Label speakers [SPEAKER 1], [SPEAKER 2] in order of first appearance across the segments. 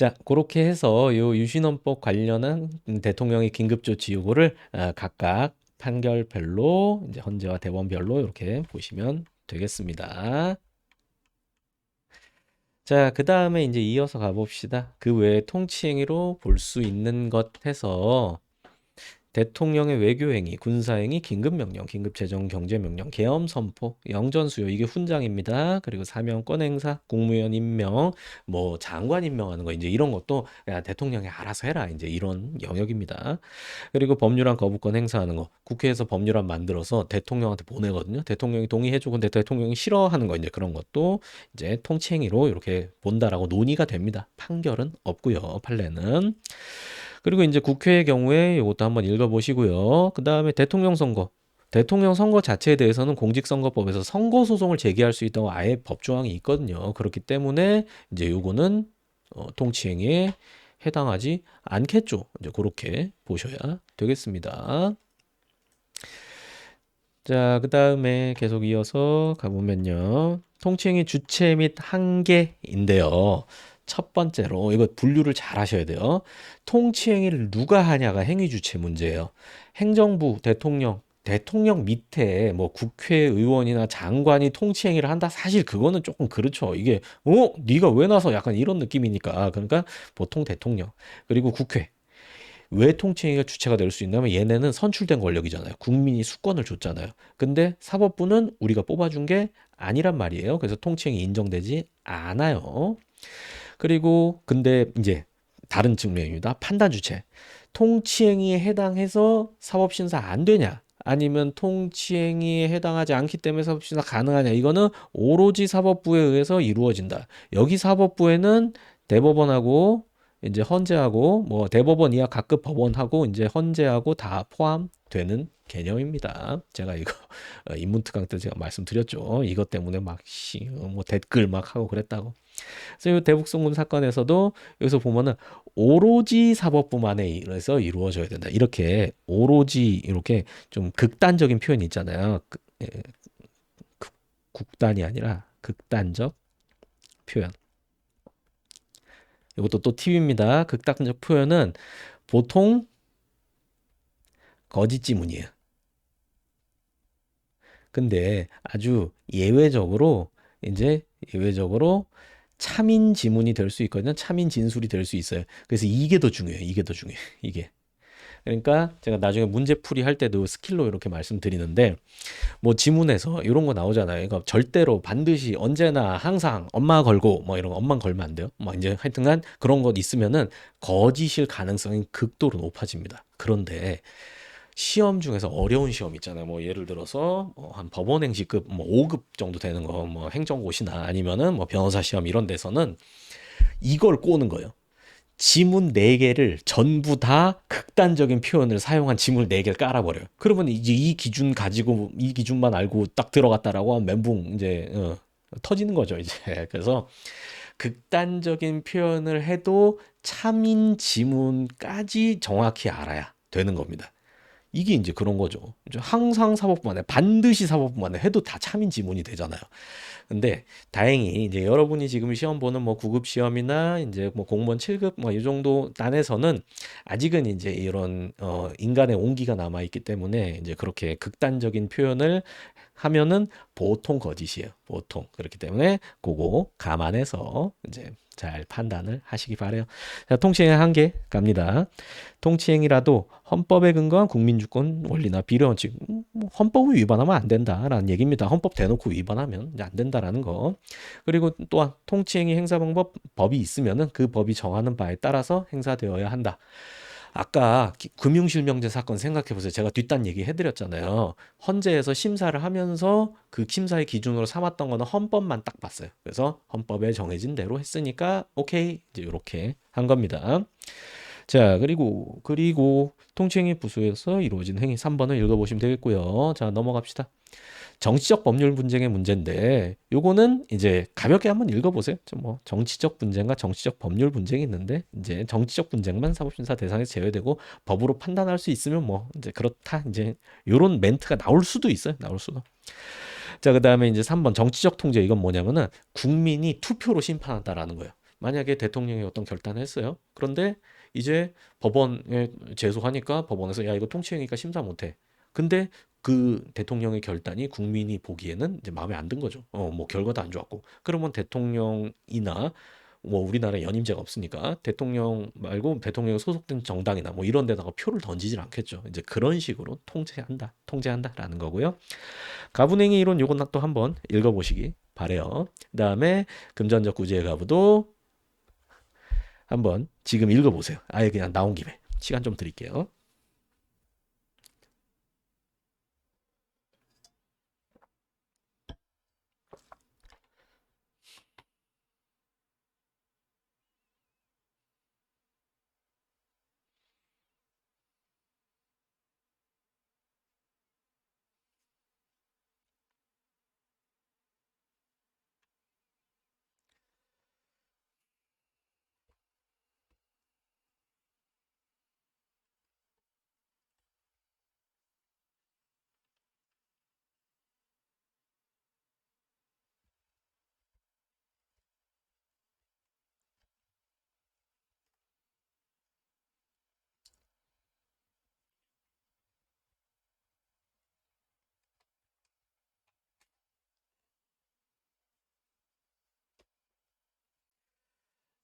[SPEAKER 1] 자, 그렇게 해서 요 유신헌법 관련한 대통령의 긴급조치 요거를 각각 판결별로 이제 헌재와 대법원별로 이렇게 보시면 되겠습니다. 자, 그 다음에 이제 이어서 가봅시다. 그 외에 통치행위로 볼 수 있는 것 해서 대통령의 외교행위, 군사행위, 긴급명령, 긴급재정 경제명령, 계엄선포, 영전수요 이게 훈장입니다. 그리고 사명권 행사, 국무위원 임명, 뭐 장관 임명하는 거 이제 이런 것도 야 대통령이 알아서 해라 이제 이런 영역입니다. 그리고 법률안 거부권 행사하는 거 국회에서 법률안 만들어서 대통령한테 보내거든요. 대통령이 동의해주고 근데 대통령이 싫어하는 거 이제 그런 것도 이제 통치행위로 이렇게 본다라고 논의가 됩니다. 판결은 없고요. 판례는. 그리고 이제 국회의 경우에 이것도 한번 읽어보시고요. 그 다음에 대통령 선거. 대통령 선거 자체에 대해서는 공직선거법에서 선거 소송을 제기할 수 있다고 아예 법조항이 있거든요. 그렇기 때문에 이제 요거는 통치행위에 해당하지 않겠죠. 이제 그렇게 보셔야 되겠습니다. 자, 그 다음에 계속 이어서 가보면요. 통치행위 주체 및 한계인데요. 첫 번째로 이거 분류를 잘 하셔야 돼요. 통치행위를 누가 하냐가 행위주체 문제예요. 행정부, 대통령 밑에 뭐 국회의원이나 장관이 통치행위를 한다. 사실 그거는 조금 그렇죠. 이게 네가 왜 나서 약간 이런 느낌이니까. 그러니까 보통 대통령 그리고 국회 왜 통치행위가 주체가 될 수 있냐면 얘네는 선출된 권력이잖아요. 국민이 수권을 줬잖아요. 근데 사법부는 우리가 뽑아준 게 아니란 말이에요. 그래서 통치행위 인정되지 않아요. 그리고 근데 이제 다른 측면입니다. 판단 주체. 통치행위에 해당해서 사법심사 안 되냐? 아니면 통치행위에 해당하지 않기 때문에 사법심사 가능하냐? 이거는 오로지 사법부에 의해서 이루어진다. 여기 사법부에는 대법원하고 이제 헌재하고 뭐 대법원 이하 각급 법원하고 이제 헌재하고 다 포함되는 개념입니다. 제가 이거 인문특강 때 제가 말씀드렸죠. 이것 때문에 뭐 댓글 막 하고 그랬다고. 그래서 이 대북송금 사건에서도 여기서 보면은 오로지 사법부만에 의해서 이루어져야 된다. 이렇게 오로지 이렇게 좀 극단적인 표현이 있잖아요. 국단이 아니라 극단적 표현. 이것도 또 팁입니다. 극단적 표현은 보통 거짓 지문이에요. 근데 아주 예외적으로 참인 지문이 될 수 있거든요. 참인 진술이 될 수 있어요. 그래서 이게 더 중요해요. 이게 더 중요해요. 이게. 그러니까 제가 나중에 문제풀이 할 때도 스킬로 이렇게 말씀드리는데 뭐 지문에서 이런 거 나오잖아요. 그러니까 절대로 반드시 언제나 항상 엄마 걸고 뭐 이런 거 엄마 걸면 안 돼요. 뭐 이제 하여튼간 그런 것 있으면은 거짓일 가능성이 극도로 높아집니다. 그런데 시험 중에서 어려운 시험 있잖아요. 뭐 예를 들어서 뭐한 법원행시급 뭐 5급 정도 되는 거 뭐 행정고시나 아니면은 뭐 변호사 시험 이런 데서는 이걸 꼬는 거예요. 지문 4개를 전부 다 극단적인 표현을 사용한 지문을 4개를 깔아버려요. 그러면 이제 이 기준 가지고 이 기준만 알고 딱 들어갔다라고 하면 멘붕 이제 터지는 거죠 이제. 그래서 극단적인 표현을 해도 참인 지문까지 정확히 알아야 되는 겁니다. 이게 이제 그런 거죠. 항상 사법부만에 반드시 사법부만에 해도 다 참인 지문이 되잖아요. 근데 다행히 이제 여러분이 지금 시험 보는 뭐 9급 시험이나 이제 뭐 공무원 7급 뭐 이 정도 단에서는 아직은 이제 이런 인간의 온기가 남아 있기 때문에 이제 그렇게 극단적인 표현을 하면은 보통 거짓이에요. 보통. 그렇기 때문에 그거 감안해서 이제 잘 판단을 하시기 바래요. 자, 통치행위 한개 갑니다. 통치행위라도 헌법에 근거한 국민주권 원리나 비례원칙, 뭐 헌법을 위반하면 안 된다라는 얘기입니다. 헌법 대놓고 위반하면 이제 안 된다라는 거. 그리고 또한 통치행위 행사방법 법이 있으면은 그 법이 정하는 바에 따라서 행사되어야 한다. 아까 금융실명제 사건 생각해 보세요. 제가 뒷단 얘기 해드렸잖아요. 헌재에서 심사를 하면서 그 심사의 기준으로 삼았던 거는 헌법만 딱 봤어요. 그래서 헌법에 정해진 대로 했으니까 오케이 이제 이렇게 한 겁니다. 자, 그리고 통치행위 부수에서 이루어진 행위 3번을 읽어보시면 되겠고요. 자, 넘어갑시다. 정치적 법률 분쟁의 문제인데 요거는 이제 가볍게 한번 읽어보세요. 뭐 정치적 분쟁과 정치적 법률 분쟁이 있는데 이제 정치적 분쟁만 사법심사 대상에서 제외되고 법으로 판단할 수 있으면 뭐 이제 그렇다 이제 요런 멘트가 나올 수도 있어요. 나올 수도. 자, 그다음에 이제 3번 정치적 통제 이건 뭐냐면은 국민이 투표로 심판한다라는 거예요. 만약에 대통령이 어떤 결단을 했어요. 그런데 이제 법원에 제소하니까 법원에서 야 이거 통치행위가 심사 못해. 근데 그 대통령의 결단이 국민이 보기에는 이제 마음에 안 든 거죠. 뭐 결과도 안 좋았고. 그러면 대통령이나 뭐 우리나라에 연임제가 없으니까 대통령 말고 대통령 소속된 정당이나 뭐 이런 데다가 표를 던지질 않겠죠. 이제 그런 식으로 통제한다라는 거고요. 가분행위 이론 요건 또 한번 읽어보시기 바래요. 그다음에 금전적 구제의 가부도 한번 지금 읽어보세요. 아예 그냥 나온 김에 시간 좀 드릴게요.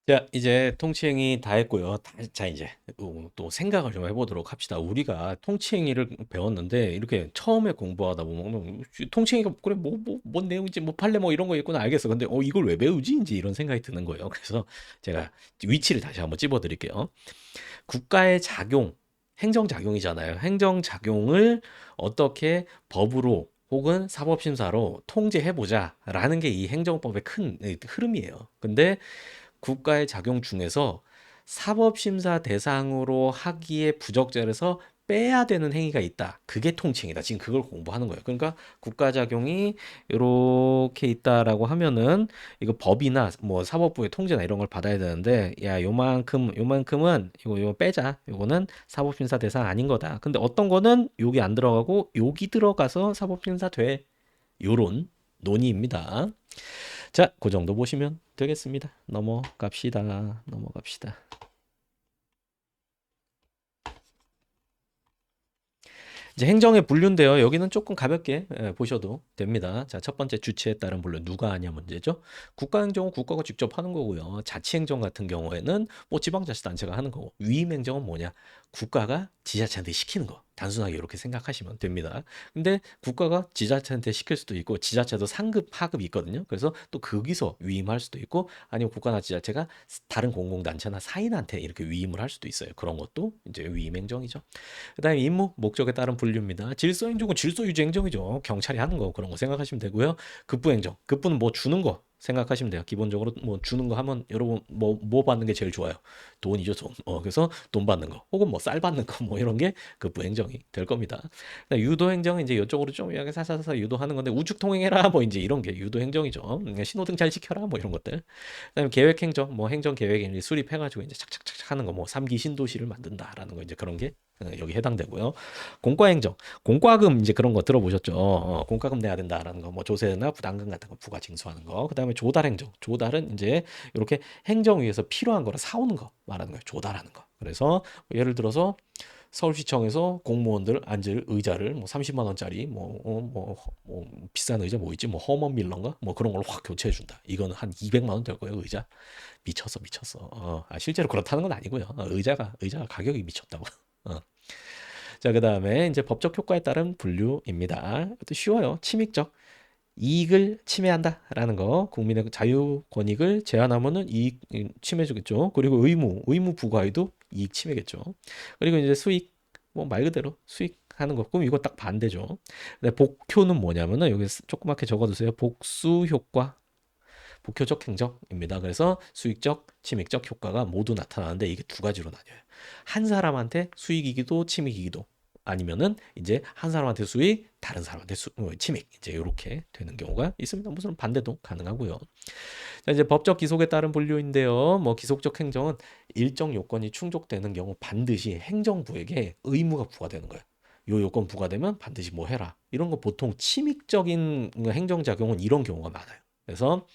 [SPEAKER 1] 자, 이제 통치행위 다 했고요. 자, 이제 또 생각을 좀 해보도록 합시다. 우리가 통치행위를 배웠는데 이렇게 처음에 공부하다 보면 통치행위가 그래 뭔 내용인지 뭐 판례 뭐 이런 거 있구나 알겠어. 근데 이걸 왜 배우지? 이제 이런 생각이 드는 거예요. 그래서 제가 위치를 다시 한번 찝어드릴게요. 국가의 작용, 행정작용이잖아요. 행정작용을 어떻게 법으로 혹은 사법심사로 통제해보자라는 게 이 행정법의 큰 흐름이에요. 근데 국가의 작용 중에서 사법심사 대상으로 하기에 부적절해서 빼야 되는 행위가 있다. 그게 통칭이다. 지금 그걸 공부하는 거예요. 그러니까 국가작용이 이렇게 있다라고 하면은 이거 법이나 뭐 사법부의 통제나 이런 걸 받아야 되는데 야 요만큼은 이거 빼자. 요거는 사법심사 대상 아닌 거다. 근데 어떤 거는 여기 안 들어가고 여기 들어가서 사법심사 돼. 요런 논의입니다. 자, 그 정도 보시면 되겠습니다. 넘어갑시다. 이제 행정의 분류인데요. 여기는 조금 가볍게 보셔도 됩니다. 자, 첫 번째 주체에 따른 분류 누가 하냐 문제죠. 국가행정은 국가가 직접 하는 거고요. 자치행정 같은 경우에는 뭐 지방자치단체가 하는 거고 위임행정은 뭐냐? 국가가 지자체한테 시키는 거. 단순하게 이렇게 생각하시면 됩니다. 근데 국가가 지자체한테 시킬 수도 있고 지자체도 상급, 하급이 있거든요. 그래서 또 거기서 위임할 수도 있고 아니면 국가나 지자체가 다른 공공단체나 사인한테 이렇게 위임을 할 수도 있어요. 그런 것도 이제 위임행정이죠. 그다음에 임무, 목적에 따른 분류입니다. 질서행정은 질서유지 행정이죠. 경찰이 하는 거 그런 거 생각하시면 되고요. 급부행정, 급부는 뭐 주는 거 생각하시면 돼요. 기본적으로 뭐 주는 거 하면 여러분 뭐 받는 게 제일 좋아요? 돈이죠, 돈. 그래서 돈 받는 거 혹은 뭐 쌀 받는 거 뭐 이런 게 급부행정이 될 겁니다. 유도행정은 이제 이쪽으로 좀 이렇게 사사사 유도하는 건데 우측 통행해라 뭐 이제 이런 게 유도행정이죠. 신호등 잘 지켜라 뭐 이런 것들. 그다음에 계획행정, 뭐 행정계획 수립해가지고 이제 착착착 하는 거, 뭐 3기 신도시를 만든다라는 거 이제 그런 게 여기 해당되고요. 공과행정, 공과금 이제 그런 거 들어보셨죠? 공과금 내야 된다라는 거, 뭐 조세나 부담금 같은 거 부과 징수하는 거. 그다음에 조달행정, 조달은 이제 이렇게 행정위에서 필요한 거를 사오는 거 말하는 거예요. 조달하는 거. 그래서 예를 들어서 서울시청에서 공무원들 앉을 의자를 뭐 30만 원짜리 뭐 비싼 의자 뭐 있지 뭐 허먼 밀런가 뭐 그런 걸로 확 교체해 준다. 이거는 한 200만 원 될 거예요 의자. 미쳤어. 실제로 그렇다는 건 아니고요. 의자가 가격이 미쳤다고. 어. 자, 그다음에 이제 법적 효과에 따른 분류입니다. 이것도 쉬워요. 침익적 이익을 침해한다라는 거, 국민의 자유 권익을 제한하면은 이익 침해주겠죠. 그리고 의무 부과에도 이익 침해겠죠. 그리고 이제 수익, 뭐 말 그대로 수익하는 거. 그럼 이거 딱 반대죠. 근데 복효는 뭐냐면은 여기 조그맣게 적어두세요. 복수 효과, 복효적 행정입니다. 그래서 수익적, 침익적 효과가 모두 나타나는데 이게 두 가지로 나뉘어요. 한 사람한테 수익이기도 침익이기도 아니면은 이제 한 사람한테 수익, 다른 사람한테 침익 이제 이렇게 되는 경우가 있습니다. 무슨 반대도 가능하고요. 자, 이제 법적 기속에 따른 분류인데요. 뭐 기속적 행정은 일정 요건이 충족되는 경우 반드시 행정부에게 의무가 부과되는 거예요. 요 요건 부과되면 반드시 뭐 해라. 이런 거 보통 침익적인 행정작용은 이런 경우가 많아요. 그래서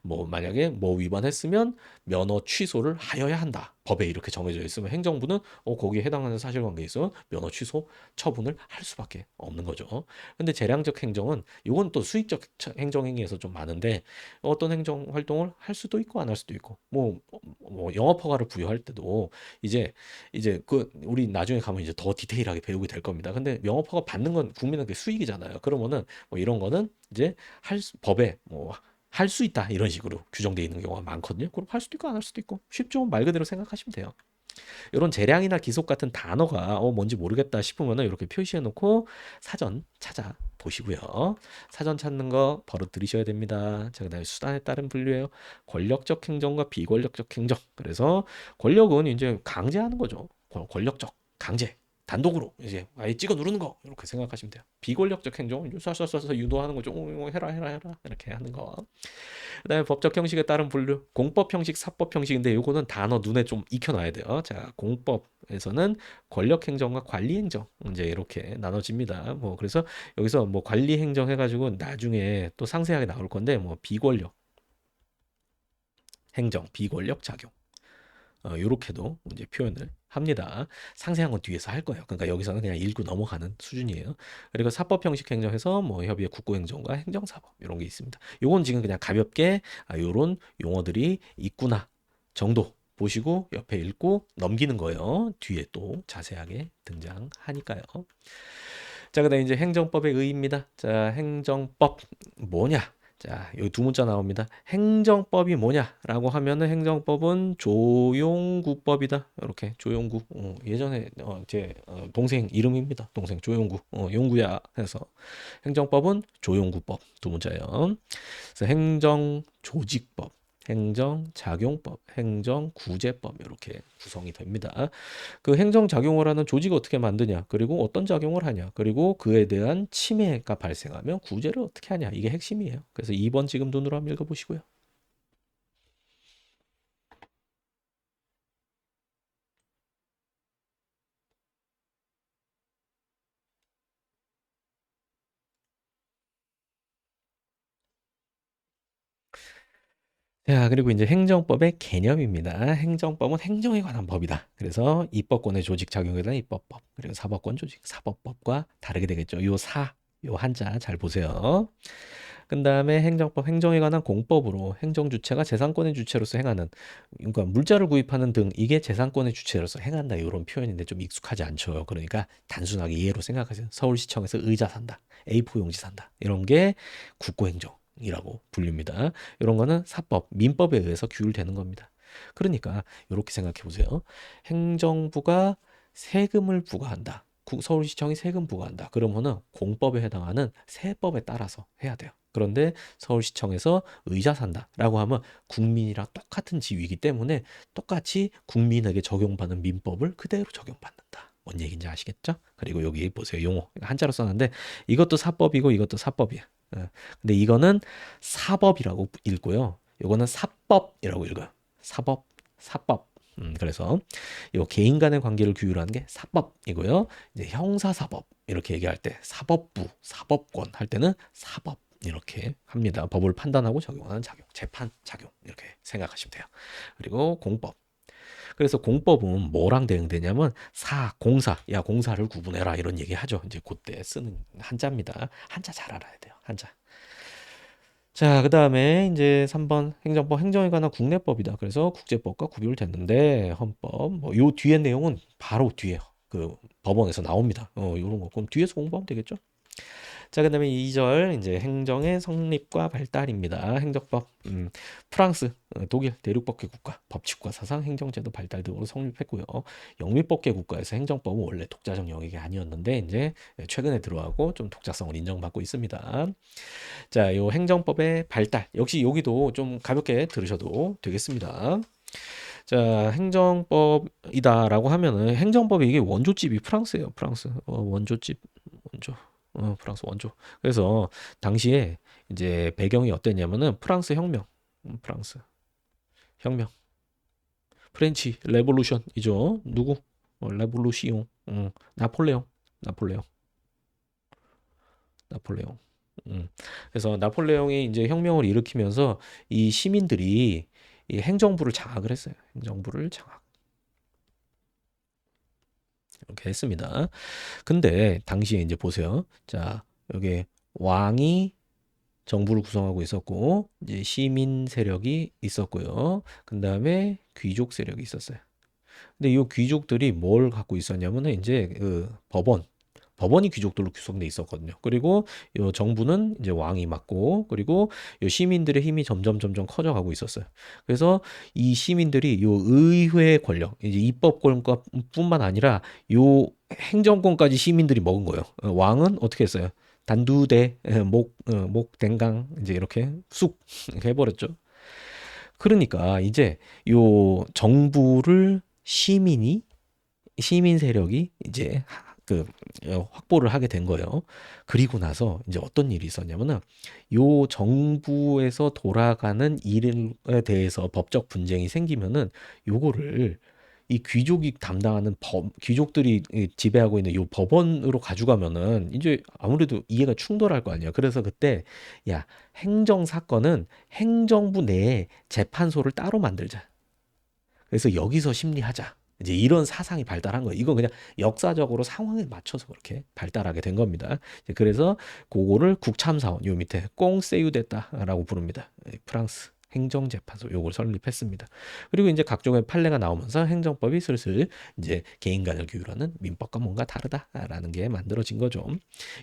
[SPEAKER 1] 뭐 만약에 뭐 위반했으면 면허 취소를 하여야 한다. 법에 이렇게 정해져 있으면 행정부는 거기에 해당하는 사실관계에 있어 면허 취소 처분을 할 수밖에 없는 거죠. 근데 재량적 행정은 이건 또 수익적 행정행위에서 좀 많은데 어떤 행정 활동을 할 수도 있고 안 할 수도 있고 뭐 영업 허가를 부여할 때도 이제 그 우리 나중에 가면 이제 더 디테일하게 배우게 될 겁니다. 근데 영업 허가 받는 건 국민에게 수익이잖아요. 그러면은 뭐 이런 거는 이제 법에 뭐 할 수 있다 이런 식으로 규정되어 있는 경우가 많거든요. 그럼 할 수도 있고 안 할 수도 있고 쉽죠. 말 그대로 생각하시면 돼요. 이런 재량이나 기속 같은 단어가 뭔지 모르겠다 싶으면 이렇게 표시해 놓고 사전 찾아 보시고요. 사전 찾는 거 버릇 들이셔야 됩니다. 자, 그다음에 수단에 따른 분류예요. 권력적 행정과 비권력적 행정. 그래서 권력은 이제 강제하는 거죠. 권력적 강제. 단독으로 이제 아예 찍어 누르는 거 이렇게 생각하시면 돼요. 비권력적 행정, 쏴쏴쏴 유도하는 거죠. 해라 해라 해라 이렇게 하는 거. 그다음에 법적 형식에 따른 분류, 공법 형식, 사법 형식인데 요거는 단어 눈에 좀 익혀놔야 돼요. 자, 공법에서는 권력 행정과 관리 행정 이제 이렇게 나눠집니다. 뭐 그래서 여기서 뭐 관리 행정 해가지고 나중에 또 상세하게 나올 건데 뭐 비권력 행정, 비권력 작용. 요렇게도 이제 표현을 합니다. 상세한 건 뒤에서 할 거예요. 그러니까 여기서는 그냥 읽고 넘어가는 수준이에요. 그리고 사법 형식 행정에서 뭐 협의회 국고행정과 행정사법 이런 게 있습니다. 요건 지금 그냥 가볍게 요런 용어들이 있구나 정도 보시고 옆에 읽고 넘기는 거예요. 뒤에 또 자세하게 등장하니까요. 자, 그다음 이제 행정법의 의의입니다. 자, 행정법 뭐냐? 자, 여기 두 문자 나옵니다. 행정법이 뭐냐라고 하면은 행정법은 조용구법이다. 이렇게 조용구. 예전에 제 동생 이름입니다. 동생 조용구. 용구야 해서 행정법은 조용구법 두 문자예요. 그래서 행정조직법, 행정작용법, 행정구제법 이렇게 구성이 됩니다. 그 행정작용을 하는 조직을 어떻게 만드냐, 그리고 어떤 작용을 하냐, 그리고 그에 대한 침해가 발생하면 구제를 어떻게 하냐, 이게 핵심이에요. 그래서 2번 지금 눈으로 한번 읽어보시고요. 자, 그리고 이제 행정법의 개념입니다. 행정법은 행정에 관한 법이다. 그래서 입법권의 조직 작용에 대한 입법법, 그리고 사법권 조직, 사법법과 다르게 되겠죠. 요 한자 잘 보세요. 그 다음에 행정법, 행정에 관한 공법으로 행정 주체가 재산권의 주체로서 행하는, 그러니까 물자를 구입하는 등 이게 재산권의 주체로서 행한다 이런 표현인데 좀 익숙하지 않죠. 그러니까 단순하게 이해로 생각하세요. 서울시청에서 의자 산다, A4 용지 산다 이런 게 국고행정이라고 불립니다. 이런 거는 사법, 민법에 의해서 규율되는 겁니다. 그러니까 이렇게 생각해 보세요. 행정부가 세금을 부과한다. 서울시청이 세금 부과한다. 그러면은 공법에 해당하는 세법에 따라서 해야 돼요. 그런데 서울시청에서 의자 산다라고 하면 국민이랑 똑같은 지위이기 때문에 똑같이 국민에게 적용받는 민법을 그대로 적용받는다. 뭔 얘기인지 아시겠죠? 그리고 여기 보세요. 용어. 한자로 썼는데 이것도 사법이고 이것도 사법이야. 근데 이거는 사법이라고 읽고요. 요거는 사법이라고 읽어요. 사법, 사법. 그래서 요 개인 간의 관계를 규율하는 게 사법이고요. 이제 형사사법 이렇게 얘기할 때 사법부, 사법권 할 때는 사법 이렇게 합니다. 법을 판단하고 적용하는 작용, 재판 작용 이렇게 생각하시면 돼요. 그리고 공법. 그래서 공법은 뭐랑 대응되냐면 공사, 야 공사를 구분해라 이런 얘기 하죠. 이제 그때 쓰는 한자입니다. 한자 잘 알아야 돼요. 한자. 자, 그 다음에 이제 3번 행정법, 행정에 관한 국내법이다. 그래서 국제법과 구별됐는데 헌법, 뭐 요 뒤에 내용은 바로 뒤에 그 법원에서 나옵니다. 요런 거. 그럼 뒤에서 공부하면 되겠죠? 자, 그다음에 2절 이제 행정의 성립과 발달입니다. 행정법, 프랑스, 독일 대륙법계 국가, 법칙과 사상, 행정제도 발달 등으로 성립했고요. 영미법계 국가에서 행정법은 원래 독자적 영역이 아니었는데 이제 최근에 들어가고 좀 독자성을 인정받고 있습니다. 자, 요 행정법의 발달 역시 여기도 좀 가볍게 들으셔도 되겠습니다. 자, 행정법이다라고 하면은 행정법이 이게 원조집이 프랑스예요. 프랑스 원조집 원조. 프랑스 원조. 그래서 당시에 이제 배경이 어땠냐면은 프랑스 혁명, 프랑스 혁명, 프렌치 레볼루션이죠. 누구? 레볼루시옹, 나폴레옹, 나폴레옹, 나폴레옹. 그래서 나폴레옹이 이제 혁명을 일으키면서 이 시민들이 이 행정부를 장악을 했어요. 행정부를 장악. 이렇게 했습니다. 근데 당시에 이제 보세요. 자, 여기 왕이 정부를 구성하고 있었고, 이제 시민 세력이 있었고요. 그 다음에 귀족 세력이 있었어요. 근데 이 귀족들이 뭘 갖고 있었냐면은 이제 그 법원이 귀족들로 구성돼 있었거든요. 그리고 요 정부는 이제 왕이 맡고, 그리고 요 시민들의 힘이 점점 커져가고 있었어요. 그래서 이 시민들이 요 의회 권력, 이제 입법권뿐만 아니라 요 행정권까지 시민들이 먹은 거예요. 왕은 어떻게 했어요? 단두대, 목댕강 이제 이렇게 쑥 이렇게 해버렸죠. 그러니까 이제 요 정부를 시민 세력이 이제 그 확보를 하게 된 거예요. 그리고 나서 이제 어떤 일이 있었냐면은 요 정부에서 돌아가는 일에 대해서 법적 분쟁이 생기면은 요거를 이 귀족이 담당하는 귀족들이 지배하고 있는 요 법원으로 가져가면은 이제 아무래도 이해가 충돌할 거 아니야. 그래서 그때 야, 행정 사건은 행정부 내에 재판소를 따로 만들자. 그래서 여기서 심리하자. 이제 이런 사상이 발달한 거예요. 이건 그냥 역사적으로 상황에 맞춰서 그렇게 발달하게 된 겁니다. 그래서 그거를 국참사원 요 밑에 꽁세유됐다라고 부릅니다. 프랑스 행정재판소 요걸 설립했습니다. 그리고 이제 각종의 판례가 나오면서 행정법이 슬슬 이제 개인 간을 규율하는 민법과 뭔가 다르다라는 게 만들어진 거죠.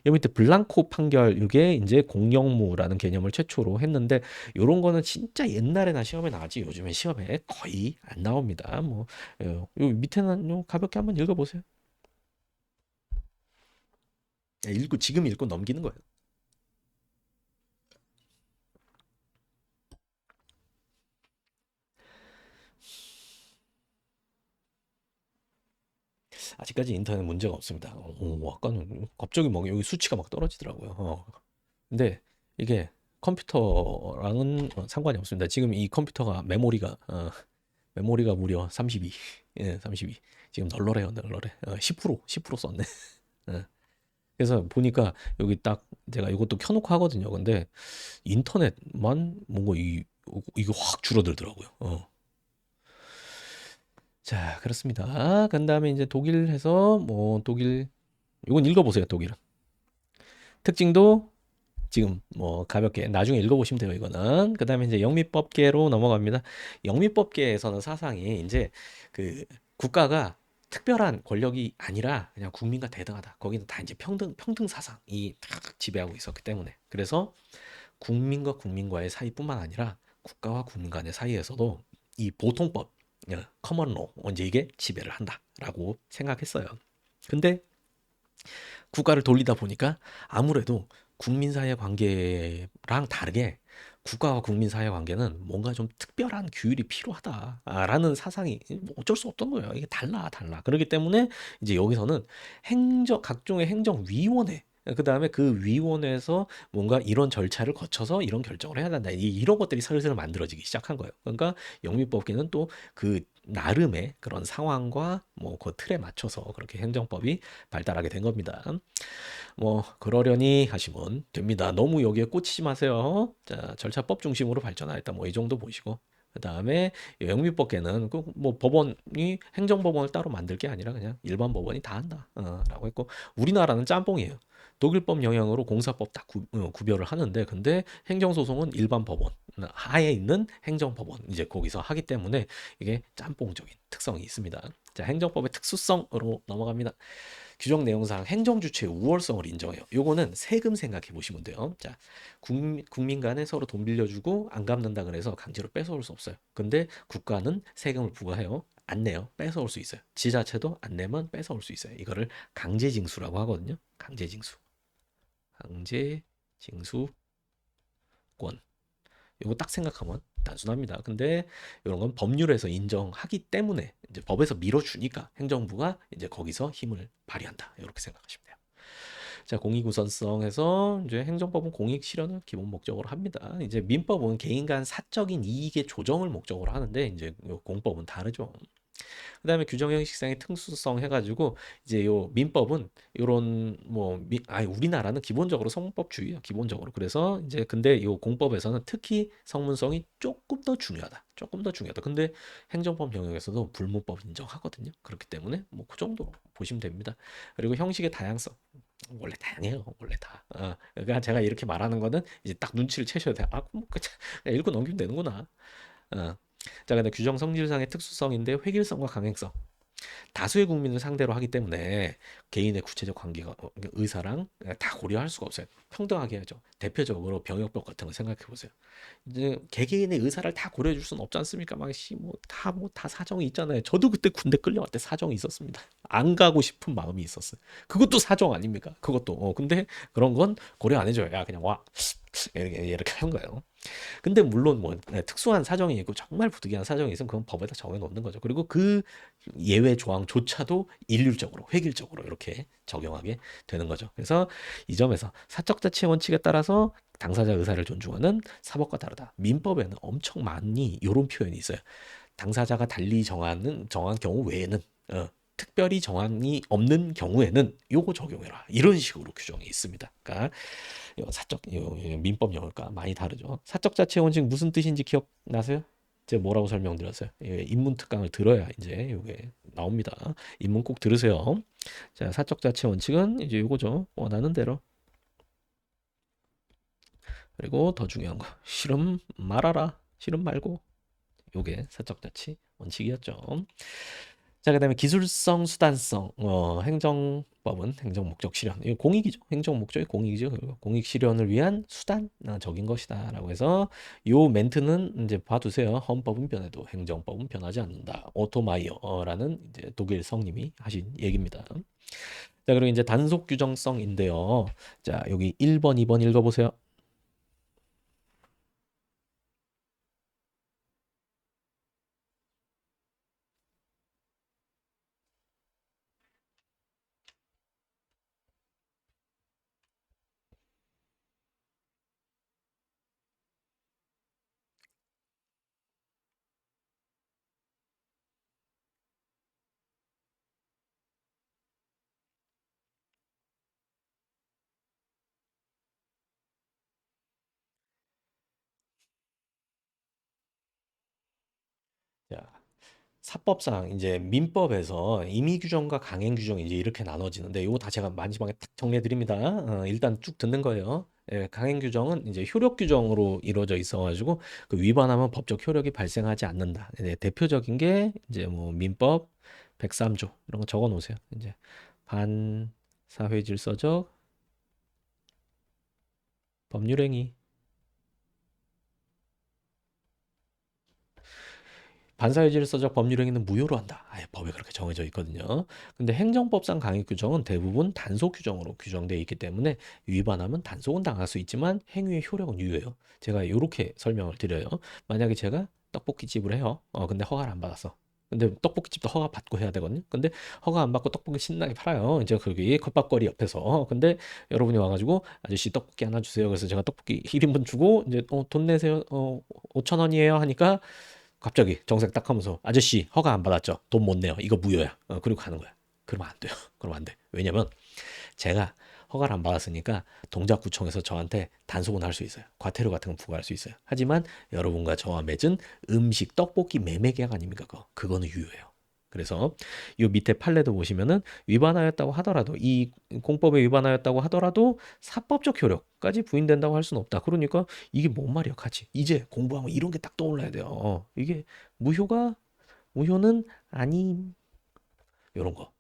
[SPEAKER 1] 요 밑에 블랑코 판결 이게 이제 공영무라는 개념을 최초로 했는데 요런 거는 진짜 옛날에나 시험에 나왔지 요즘에 시험에 거의 안 나옵니다. 뭐 요 밑에는 요 가볍게 한번 읽어보세요. 읽고 지금 읽고 넘기는 거예요. 아직까지 인터넷 문제가 없습니다. 아까는 갑자기 막 여기 수치가 막 떨어지더라고요. 근데 이게 컴퓨터랑은 상관이 없습니다. 지금 이 컴퓨터가 메모리가 무려 32. 예, 32. 지금 널널해요, 널널해. 10% 썼네. 예. 그래서 보니까 여기 딱 제가 이것도 켜놓고 하거든요. 근데 인터넷만 뭔가 이게 확 줄어들더라고요. 자, 그렇습니다. 그 다음에 이제 독일에서 뭐 독일 이건 읽어보세요. 독일은 특징도 지금 뭐 가볍게 나중에 읽어보시면 돼요. 이거는 그 다음에 이제 영미법계로 넘어갑니다. 영미법계에서는 사상이 이제 그 국가가 특별한 권력이 아니라 그냥 국민과 대등하다. 거기는 다 이제 평등 사상이 딱 지배하고 있었기 때문에 그래서 국민과 국민과의 사이뿐만 아니라 국가와 국민 간의 사이에서도 이 보통법, 커먼로 이제 이게 지배를 한다라고 생각했어요. 근데 국가를 돌리다 보니까 아무래도 국민 사이의 관계랑 다르게 국가와 국민 사이의 관계는 뭔가 좀 특별한 규율이 필요하다라는 사상이 뭐 어쩔 수 없던 거예요. 이게 달라. 그렇기 때문에 이제 여기서는 각종의 행정위원회 그 다음에 그 위원회에서 뭔가 이런 절차를 거쳐서 이런 결정을 해야 된다. 이런 것들이 슬슬 만들어지기 시작한 거예요. 그러니까 영미법계는 또 그 나름의 그런 상황과 뭐 그 틀에 맞춰서 그렇게 행정법이 발달하게 된 겁니다. 뭐 그러려니 하시면 됩니다. 너무 여기에 꽂히지 마세요. 자, 절차법 중심으로 발전하였다. 뭐 이 정도 보시고 그다음에 영미법계는 뭐 법원이 행정법원을 따로 만들 게 아니라 그냥 일반 법원이 다 한다. 라고 했고 우리나라는 짬뽕이에요. 독일법 영향으로 공사법 딱 구별을 하는데 근데 행정소송은 일반 법원 하에 있는 행정법원 이제 거기서 하기 때문에 이게 짬뽕적인 특성이 있습니다. 자, 행정법의 특수성으로 넘어갑니다. 규정 내용상 행정주체의 우월성을 인정해요. 요거는 세금 생각해 보시면 돼요. 자, 국민 간에 서로 돈 빌려주고 안 갚는다 그래서 강제로 뺏어올 수 없어요. 근데 국가는 세금을 부과해요. 안 내요. 뺏어올 수 있어요. 지자체도 안 내면 뺏어올 수 있어요. 이거를 강제징수라고 하거든요. 강제징수. 강제징수권. 이거 딱 생각하면 단순합니다. 근데 이런 건 법률에서 인정하기 때문에 이제 법에서 밀어주니까 행정부가 이제 거기서 힘을 발휘한다. 이렇게 생각하시면 돼요. 자, 공익우선성에서 이제 행정법은 공익 실현을 기본 목적으로 합니다. 이제 민법은 개인 간 사적인 이익의 조정을 목적으로 하는데 이제 공법은 다르죠. 그다음에 규정 형식상의 특수성 해가지고 이제 요 민법은 요런 아니 우리나라는 기본적으로 성문법주의야 기본적으로. 그래서 이제 근데 요 공법에서는 특히 성문성이 조금 더 중요하다. 조금 더 중요하다. 근데 행정법 영역에서도 불문법 인정하거든요. 그렇기 때문에 뭐 그 정도 보시면 됩니다. 그리고 형식의 다양성. 원래 다양해요. 원래 다. 그러니까 제가 이렇게 말하는 거는 이제 딱 눈치를 채셔야 돼. 그냥 읽고 넘기면 되는구나. 어. 자, 근데 규정 성질상의 특수성인데 획일성과 강행성. 다수의 국민을 상대로 하기 때문에 개인의 구체적 관계가 의사랑 다 고려할 수가 없어요. 평등하게 해야죠. 대표적으로 병역법 같은 거 생각해 보세요. 이제 개개인의 의사를 다 고려해 줄 수는 없지 않습니까? 다 사정이 있잖아요. 저도 그때 군대 끌려갈 때 사정이 있었습니다. 안 가고 싶은 마음이 있었어요. 그것도 사정 아닙니까? 그것도. 근데 그런 건 고려 안 해줘요. 야, 그냥 와. 이렇게 하는 거예요. 근데 물론 뭐 특수한 사정이 있고 정말 부득이한 사정이 있으면 그건 법에다 정해 놓는 거죠. 그리고 그 예외 조항조차도 일률적으로 획일적으로 이렇게 적용하게 되는 거죠. 그래서 이 점에서 사적 자치 원칙에 따라서 당사자 의사를 존중하는 사법과 다르다. 민법에는 엄청 많이 이런 표현이 있어요. 당사자가 달리 정한 경우 외에는 특별히 정한이 없는 경우에는 요거 적용해라. 이런 식으로 규정이 있습니다. 그러니까 민법 영역과 많이 다르죠. 사적 자치 원칙 무슨 뜻인지 기억나세요? 제가 뭐라고 설명드렸어요? 인문 특강을 들어야 이제 이게 나옵니다. 인문 꼭 들으세요. 자, 사적 자치 원칙은 이제 요거죠. 원하는 대로. 그리고 더 중요한 거. 싫음 말아라. 싫음 말고. 요게 사적 자치 원칙이었죠. 자, 그다음에 기술성, 수단성. 행정법은 행정 목적 실현. 이거 공익이죠. 행정 목적이 공익이죠. 공익 실현을 위한 수단적인 것이다라고 해서 요 멘트는 이제 봐두세요. 헌법은 변해도 행정법은 변하지 않는다. 오토마이어라는 이제 독일 성님이 하신 얘기입니다. 자, 그리고 이제 단속 규정성인데요. 자, 여기 1번, 2번 읽어보세요. 자, 사법상 이제 민법에서 임의 규정과 강행 규정이 이제 이렇게 나눠지는데 이거 다 제가 마지막에 딱 정리해 드립니다. 일단 쭉 듣는 거예요. 강행 규정은 이제 효력 규정으로 이루어져 있어가지고 그 위반하면 법적 효력이 발생하지 않는다. 대표적인 게 이제 뭐 민법 103조 이런 거 적어 놓으세요. 이제 반사회 질서적 법률행위 반사회질서적 법률행위는 무효로 한다. 아예 법에 그렇게 정해져 있거든요. 근데 행정법상 강행 규정은 대부분 단속 규정으로 규정되어 있기 때문에 위반하면 단속은 당할 수 있지만 행위의 효력은 유효해요. 제가 이렇게 설명을 드려요. 만약에 제가 떡볶이집을 해요. 근데 허가를 안 받았어. 근데 떡볶이집도 허가 받고 해야 되거든요. 근데 허가 안 받고 떡볶이 신나게 팔아요. 이제 거기 컵밥거리 옆에서. 근데 여러분이 와가지고 아저씨 떡볶이 하나 주세요. 그래서 제가 떡볶이 1인분 주고 이제 돈 내세요. 5천 원이에요 하니까 갑자기 정색 딱 하면서 아저씨 허가 안 받았죠? 돈 못 내요. 이거 무효야. 그리고 가는 거야. 그러면 안 돼요. 그러면 안 돼. 왜냐면 제가 허가를 안 받았으니까 동작구청에서 저한테 단속은 할 수 있어요. 과태료 같은 건 부과할 수 있어요. 하지만 여러분과 저와 맺은 음식 떡볶이 매매 계약 아닙니까? 그거는 유효해요. 그래서 이 밑에 판례도 보시면은 위반하였다고 하더라도 이 공법에 위반하였다고 하더라도 사법적 효력까지 부인된다고 할 수는 없다. 그러니까 이게 뭔 말이야, 같이. 이제 공부하면 이런 게 딱 떠올라야 돼요. 이게 무효는 아님. 요런 거.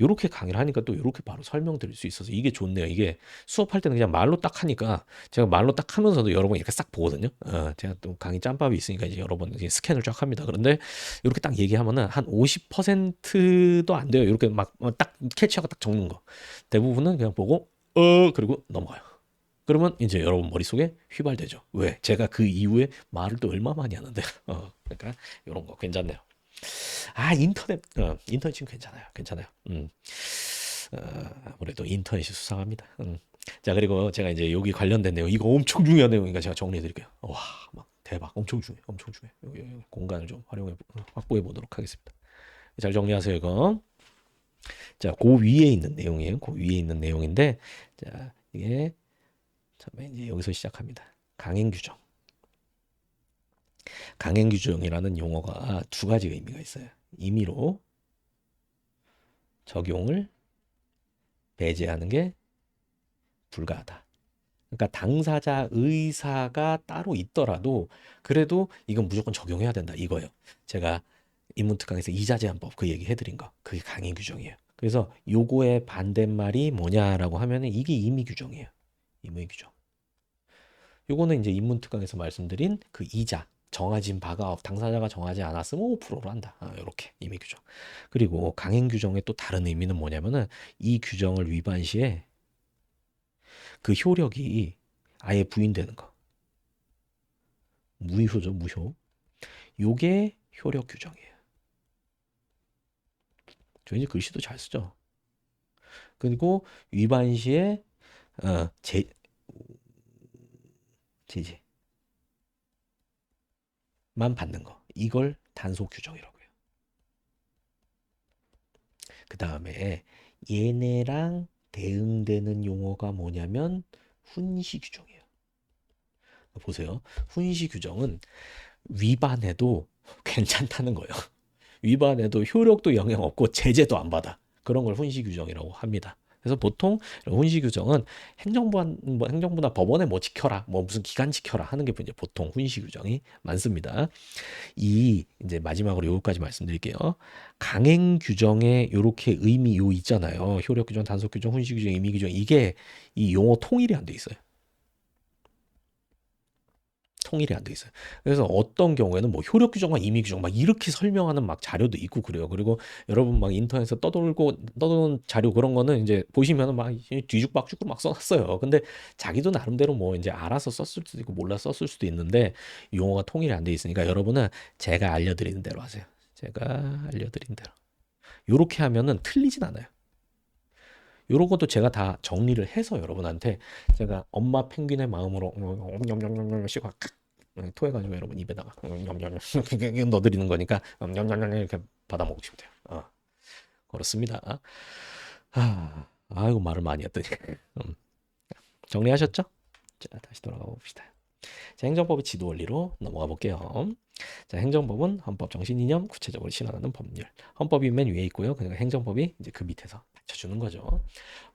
[SPEAKER 1] 요렇게 강의를 하니까 또 요렇게 바로 설명드릴 수 있어서 이게 좋네요. 이게 수업할 때는 그냥 말로 딱 하니까 제가 말로 딱 하면서도 여러 번 이렇게 싹 보거든요. 제가 또 강의 짬밥이 있으니까 이제 여러 번 이제 스캔을 쫙 합니다. 그런데 이렇게 딱 얘기하면은 한 50%도 안 돼요. 이렇게 막 딱 캐치하고 딱 적는 거. 대부분은 그냥 보고 그리고 넘어가요. 그러면 이제 여러분 머릿속에 휘발되죠. 왜? 제가 그 이후에 말을 또 얼마 많이 하는데. 그러니까 이런 거 괜찮네요. 인터넷 지금 괜찮아요. 괜찮아요. 아무래도 인터넷이 수상합니다. 자, 그리고 제가 이제 여기 관련된 내용, 이거 엄청 중요한 내용이니까 제가 정리해 드릴게요. 와, 막 대박. 엄청 중요해. 엄청 중요해. 여기 공간을 좀 확보해 보도록 하겠습니다. 잘 정리하세요, 이거. 자, 그 위에 있는 내용이에요. 그 위에 있는 내용인데, 자, 이게 처음에 이제 여기서 시작합니다. 강행 규정. 강행 규정이라는 용어가 두 가지 의미가 있어요. 임의로 적용을 배제하는 게 불가하다. 그러니까 당사자 의사가 따로 있더라도 그래도 이건 무조건 적용해야 된다 이거예요. 제가 인문특강에서 이자제한법 그 얘기 해드린 거 그게 강행 규정이에요. 그래서 요거의 반대말이 뭐냐라고 하면은 이게 임의 규정이에요. 임의 규정. 요거는 이제 인문특강에서 말씀드린 그 이자 정해진 바가 당사자가 정하지 않았으면 5%로 한다. 이렇게 임의 규정. 그리고 강행 규정의 또 다른 의미는 뭐냐면은 이 규정을 위반 시에 그 효력이 아예 부인되는 거. 무효죠, 무효. 요게 효력 규정이에요. 저 이제 글씨도 잘 쓰죠. 그리고 위반 시에 제재만 받는 거. 이걸 단속 규정이라고 해요. 그 다음에 얘네랑 대응되는 용어가 뭐냐면 훈시 규정이에요. 보세요. 훈시 규정은 위반해도 괜찮다는 거예요. 위반해도 효력도 영향 없고 제재도 안 받아. 그런 걸 훈시 규정이라고 합니다. 그래서 보통 훈시 규정은 행정부나 법원에 뭐 지켜라, 뭐 무슨 기간 지켜라 하는 게 이제 보통 훈시 규정이 많습니다. 이 이제 마지막으로 요거까지 말씀드릴게요. 강행 규정에 요렇게 의미 요 있잖아요. 효력 규정, 단속 규정, 훈시 규정, 임의 규정 이게 이 용어 통일이 안 돼 있어요. 통일이 안 돼 있어요. 그래서 어떤 경우에는 뭐 효력 규정과 임의 규정 막 이렇게 설명하는 막 자료도 있고 그래요. 그리고 여러분 막 인터넷에서 떠도는 자료 그런 거는 이제 보시면은 막 뒤죽박죽으로 막 써놨어요. 근데 자기도 나름대로 뭐 이제 알아서 썼을 수도 있고 몰라 썼을 수도 있는데 용어가 통일이 안 돼 있으니까 여러분은 제가 알려드리는 대로 하세요. 제가 알려드린 대로. 요렇게 하면은 틀리진 않아요. 요런 것도 제가 다 정리를 해서 여러분한테 제가 엄마 펭귄의 마음으로 씩 토해가지고 여러분 입에다가 넣어드리는 거니까 이렇게 받아 먹으시면 돼요. 그렇습니다. 아이고 말을 많이 했더니 정리하셨죠? 자 다시 돌아가 봅시다. 자, 행정법의 지도 원리로 넘어가 볼게요. 자, 행정법은 헌법 정신 이념 구체적으로 실현하는 법률. 헌법이 맨 위에 있고요. 그러니까 행정법이 이제 그 밑에서 받쳐주는 거죠.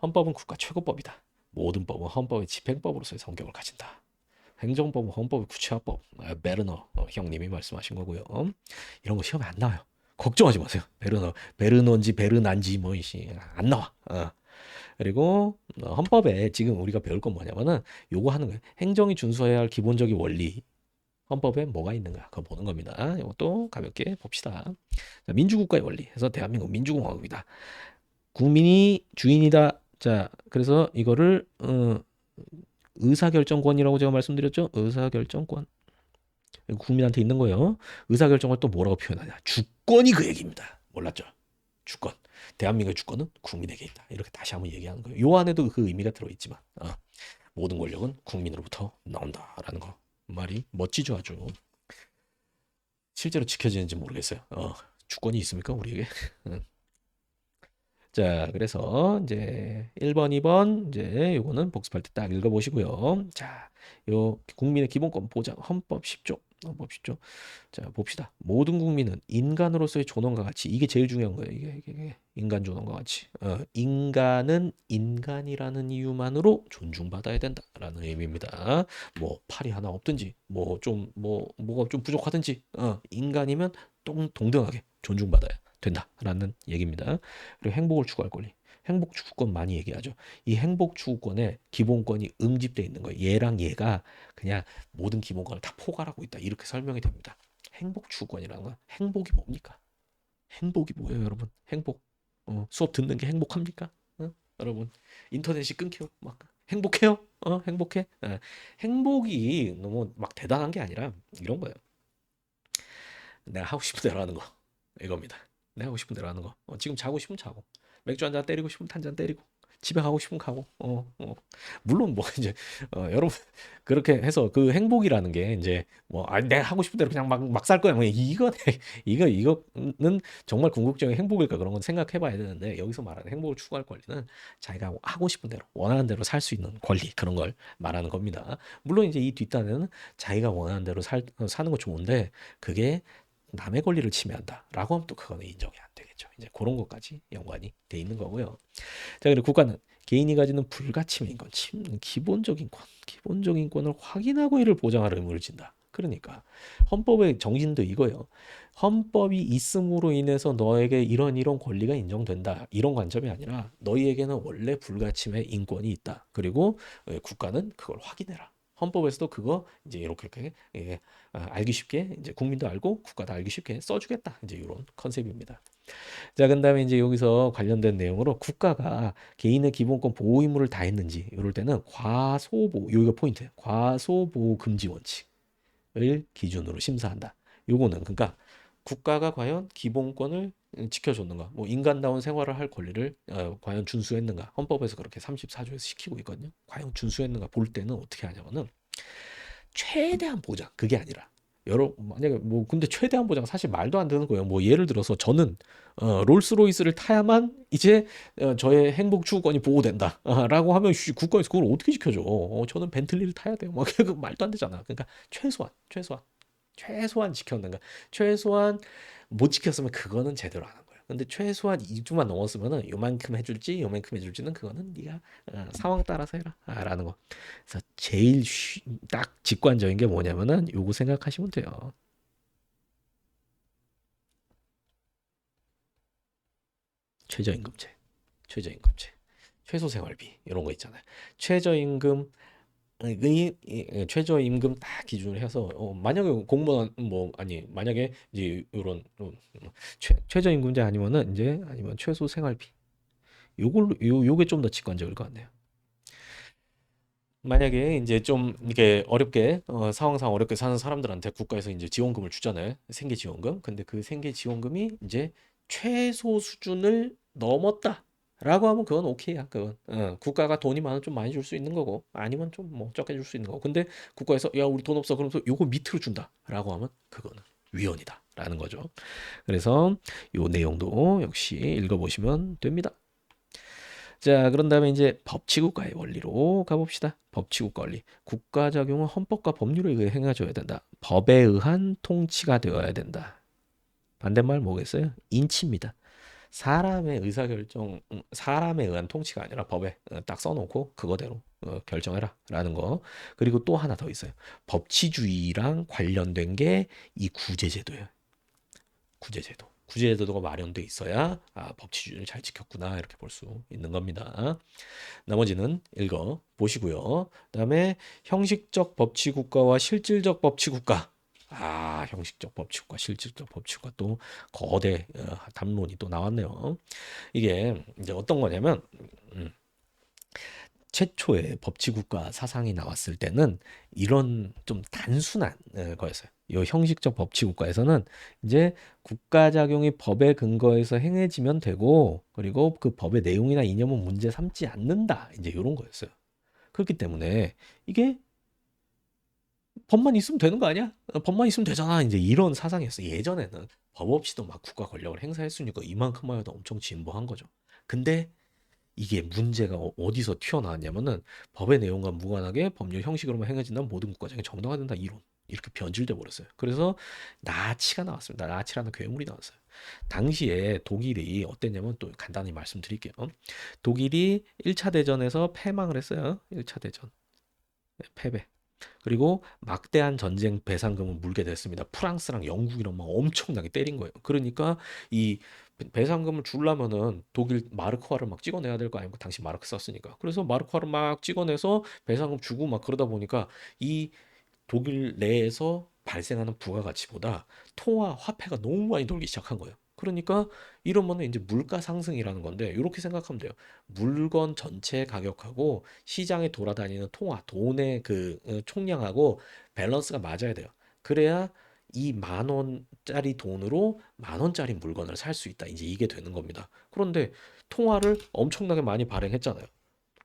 [SPEAKER 1] 헌법은 국가 최고법이다. 모든 법은 헌법의 집행법으로서의 성격을 가진다. 행정법은 헌법의 구체화법. 베르너 형님이 말씀하신 거고요. 이런 거 시험에 안 나와요. 걱정하지 마세요. 베르너인지 베르난지 뭐 이씨 안 나와. 그리고 헌법에 지금 우리가 배울 건 뭐냐면은 요거 하는 거예요. 행정이 준수해야 할 기본적인 원리. 헌법에 뭐가 있는가 그거 보는 겁니다. 이것도 가볍게 봅시다. 자, 민주국가의 원리. 해서 대한민국 민주공화국이다. 국민이 주인이다. 자, 그래서 이거를 의사결정권이라고 제가 말씀드렸죠. 의사결정권. 국민한테 있는 거예요. 의사결정을 또 뭐라고 표현하냐. 주권이 그 얘기입니다. 몰랐죠? 주권. 대한민국의 주권은 국민에게 있다. 이렇게 다시 한번 얘기하는 거예요. 요 안에도 그 의미가 들어있지만 모든 권력은 국민으로부터 나온다라는 거. 말이 멋지죠 아주. 실제로 지켜지는지 모르겠어요. 주권이 있습니까 우리에게? 자, 그래서 이제 1번, 2번 이제 요거는 복습할 때 딱 읽어보시고요. 자, 요 국민의 기본권 보장 헌법 10조. 헌법 10조. 자, 봅시다. 모든 국민은 인간으로서의 존엄과 가치 이게 제일 중요한 거예요. 이게 인간 존엄과 가치. 인간은 인간이라는 이유만으로 존중받아야 된다라는 의미입니다. 뭐 팔이 하나 없든지 뭐가 좀 부족하든지 인간이면 동등하게 존중받아야 된다라는 얘기입니다. 그리고 행복을 추구할 권리. 행복 추구권 많이 얘기하죠. 이 행복 추구권에 기본권이 응집되어 있는 거예요. 얘랑 얘가 그냥 모든 기본권을 다 포괄하고 있다. 이렇게 설명이 됩니다. 행복 추구권이라는 건 행복이 뭡니까? 행복이 뭐예요, 여러분? 행복. 수업 듣는 게 행복합니까? 여러분 인터넷이 끊겨 막 행복해요? 행복해? 행복이 너무 막 대단한 게 아니라 이런 거예요. 내가 하고 싶은 대로 하는 거 이겁니다. 내가 하고 싶은 대로 하는 거. 지금 자고 싶으면 자고 맥주 한 잔 때리고 싶으면 한 잔 때리고 집에 가고 싶으면 가고. 물론 뭐 이제 여러분 그렇게 해서 그 행복이라는 게 이제 뭐 내가 하고 싶은 대로 그냥 막 살 거야. 뭐 이거는 정말 궁극적인 행복일까 그런 건 생각해 봐야 되는데 여기서 말하는 행복을 추구할 권리는 자기가 하고 싶은 대로 원하는 대로 살 수 있는 권리 그런 걸 말하는 겁니다. 물론 이제 이 뒷단에는 자기가 원하는 대로 사는 거 좋은데 그게 남의 권리를 침해한다라고 하면 또 그거는 인정이 안 되겠죠. 이제 그런 것까지 연관이 돼 있는 거고요. 자, 그리고 국가는 개인이 가지는 불가침의 인권, 기본적인 권을 확인하고 이를 보장할 의무를 진다. 그러니까 헌법의 정신도 이거예요. 헌법이 있음으로 인해서 너에게 이런 권리가 인정된다. 이런 관점이 아니라 너희에게는 원래 불가침의 인권이 있다. 그리고 국가는 그걸 확인해라. 헌법에서도 그거 이제 이렇게 알기 쉽게 이제 국민도 알고 국가도 알기 쉽게 써주겠다. 이제 이런 컨셉입니다. 자, 그다음에 이제 여기서 관련된 내용으로 국가가 개인의 기본권 보호 의무를 다했는지 이럴 때는 과소보호, 여기가 포인트예요. 과소보호 금지 원칙을 기준으로 심사한다. 요거는 그러니까 국가가 과연 기본권을 지켜줬는가, 뭐 인간다운 생활을 할 권리를 과연 준수했는가, 헌법에서 그렇게 34조에서 시키고 있거든요. 과연 준수했는가 볼 때는 어떻게 하냐면은 최대한 보장, 그게 아니라 만약에 뭐 근데 최대한 보장 사실 말도 안 되는 거예요. 뭐 예를 들어서 저는 롤스로이스를 타야만 이제 저의 행복 추구권이 보호된다 라고 하면 국가에서 그걸 어떻게 지켜줘. 저는 벤틀리를 타야 돼요. 막 그 말도 안 되잖아. 그러니까 최소한 지켰는가, 최소한 못 지켰으면 그거는 제대로 안 한 거예요. 근데 최소한 2주만 넘었으면은 요만큼 해줄지 요만큼 해줄지는 그거는 네가 상황 따라서 해라 라는 거. 그래서 제일 딱 직관적인 게 뭐냐면은 요거 생각하시면 돼요. 최저임금제, 최저임금제, 최소생활비 이런 거 있잖아요. 최저임금 최저임금 딱 기준으로 해서 만약에 공무원 뭐 아니 만약에 이제 이런 최저임금제 아니면은 이제 아니면 최소생활비 요걸로 요게 좀 더 직관적일 것 같네요. 만약에 이제 좀 이렇게 어렵게 상황상 어렵게 사는 사람들한테 국가에서 이제 지원금을 주잖아요. 생계 지원금. 근데 그 생계 지원금이 이제 최소 수준을 넘었다라고 하면 그건 오케이야. 그건 국가가 돈이 많으면 좀 많이 줄 수 있는 거고 아니면 좀 뭐 적게 줄 수 있는 거고. 근데 국가에서 야 우리 돈 없어 그러면서 요거 밑으로 준다라고 하면 그거는 위헌이다라는 거죠. 그래서 요 내용도 역시 읽어보시면 됩니다. 자, 그런 다음에 이제 법치국가의 원리로 가봅시다. 법치국가 원리. 국가 적용은 헌법과 법률에 의해 행해져야 된다. 법에 의한 통치가 되어야 된다. 반대말 뭐겠어요? 인치입니다. 사람의 의사결정, 사람에 의한 통치가 아니라 법에 딱 써놓고 그거대로 결정해라 라는 거. 그리고 또 하나 더 있어요. 법치주의랑 관련된 게 이 구제제도예요. 구제제도. 구제제도가 마련돼 있어야 법치주의를 잘 지켰구나 이렇게 볼 수 있는 겁니다. 나머지는 읽어 보시고요. 그다음에 형식적 법치국가와 실질적 법치국가. 형식적 법치국가, 실질적 법치국가 또 거대 담론이 또 나왔네요. 이게 이제 어떤 거냐면 음, 최초의 법치국가 사상이 나왔을 때는 이런 좀 단순한 거였어요. 이 형식적 법치국가에서는 이제 국가작용이 법에 근거해서 행해지면 되고 그리고 그 법의 내용이나 이념은 문제 삼지 않는다. 이제 이런 거였어요. 그렇기 때문에 이게 법만 있으면 되는 거 아니야? 법만 있으면 되잖아. 이제 이런 사상이었어요. 예전에는 법 없이도 막 국가 권력을 행사했으니까 이만큼만 해도 엄청 진보한 거죠. 근데 이게 문제가 어디서 튀어나왔냐면은 법의 내용과 무관하게 법률 형식으로만 행해진다면 모든 국가장이 정당화된다 이론 이렇게 변질돼 버렸어요. 그래서 나치가 나왔습니다. 나치라는 괴물이 나왔어요. 당시에 독일이 어땠냐면 또 간단히 말씀드릴게요. 독일이 1차 대전에서 패망을 했어요. 1차 대전 패배. 그리고 막대한 전쟁 배상금을 물게 됐습니다. 프랑스랑 영국이랑 막 엄청나게 때린 거예요. 그러니까 이 배상금을 주려면은 독일 마르크화를 막 찍어내야 될 거 아닙니까? 당시 마르크 썼으니까. 그래서 마르크화를 막 찍어내서 배상금 주고 막 그러다 보니까 이 독일 내에서 발생하는 부가가치보다 통화 화폐가 너무 많이 돌기 시작한 거예요. 그러니까 이러면은 이제 물가 상승이라는 건데 이렇게 생각하면 돼요. 물건 전체 가격하고 시장에 돌아다니는 통화, 돈의 그 총량하고 밸런스가 맞아야 돼요. 그래야 이 10,000원짜리 돈으로 10,000원짜리 물건을 살 수 있다. 이제 이게 되는 겁니다. 그런데 통화를 엄청나게 많이 발행했잖아요.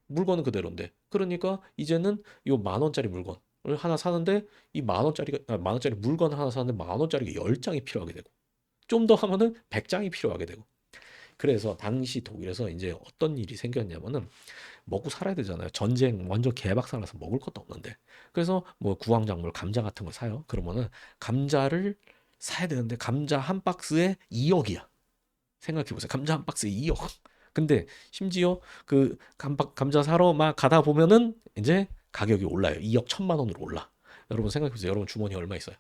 [SPEAKER 1] 물건은 그대로인데. 그러니까 이제는 이 10,000원짜리 물건을 하나 사는데 이 10,000원짜리 물건 하나 사는데 10,000원짜리가 10장이 필요하게 되고 좀 더 하면은 100장이 필요하게 되고. 그래서 당시 독일에서 이제 어떤 일이 생겼냐면은 먹고 살아야 되잖아요. 전쟁 완전 개박살나서 먹을 것도 없는데. 그래서 뭐 구황작물 감자 같은 걸 사요. 그러면은 감자를 사야 되는데 감자 한 박스에 2억이야. 생각해 보세요. 감자 한 박스에 2억. 근데 심지어 그 감자 사러 막 가다 보면은 이제 가격이 올라요. 2억 1,000만 원으로 올라. 여러분 생각해 보세요. 여러분 주머니에 얼마 있어요?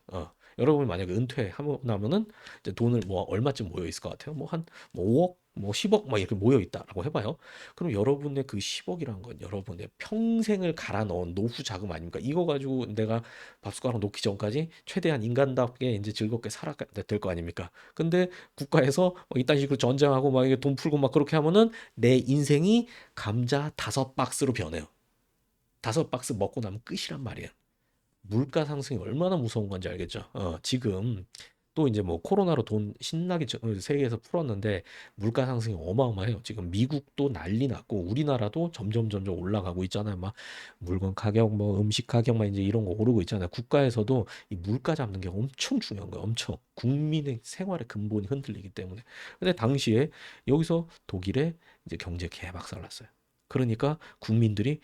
[SPEAKER 1] 여러분이 만약에 은퇴하고 나면은 이제 돈을 뭐 얼마쯤 모여 있을 것 같아요? 뭐 한 뭐 5억, 뭐 10억 막 이렇게 모여 있다라고 해봐요. 그럼 여러분의 그 10억이란 건 여러분의 평생을 갈아 넣은 노후 자금 아닙니까? 이거 가지고 내가 밥숟가락 놓기 전까지 최대한 인간답게 이제 즐겁게 살아야 될 거 아닙니까? 근데 국가에서 이딴 식으로 전쟁하고 막 이게 돈 풀고 막 그렇게 하면은 내 인생이 감자 5박스로 변해요. 5박스 먹고 나면 끝이란 말이에요. 물가 상승이 얼마나 무서운 건지 알겠죠? 지금 또 이제 뭐 코로나로 돈 신나게 세계에서 풀었는데 물가 상승이 어마어마해요. 지금 미국도 난리 났고 우리나라도 점점 올라가고 있잖아요. 막 물건 가격, 뭐 음식 가격 막 이제 이런 거 오르고 있잖아요. 국가에서도 이 물가 잡는 게 엄청 중요한 거예요. 엄청 국민의 생활의 근본이 흔들리기 때문에. 근데 당시에 여기서 독일에 이제 경제 개박살 났어요. 그러니까 국민들이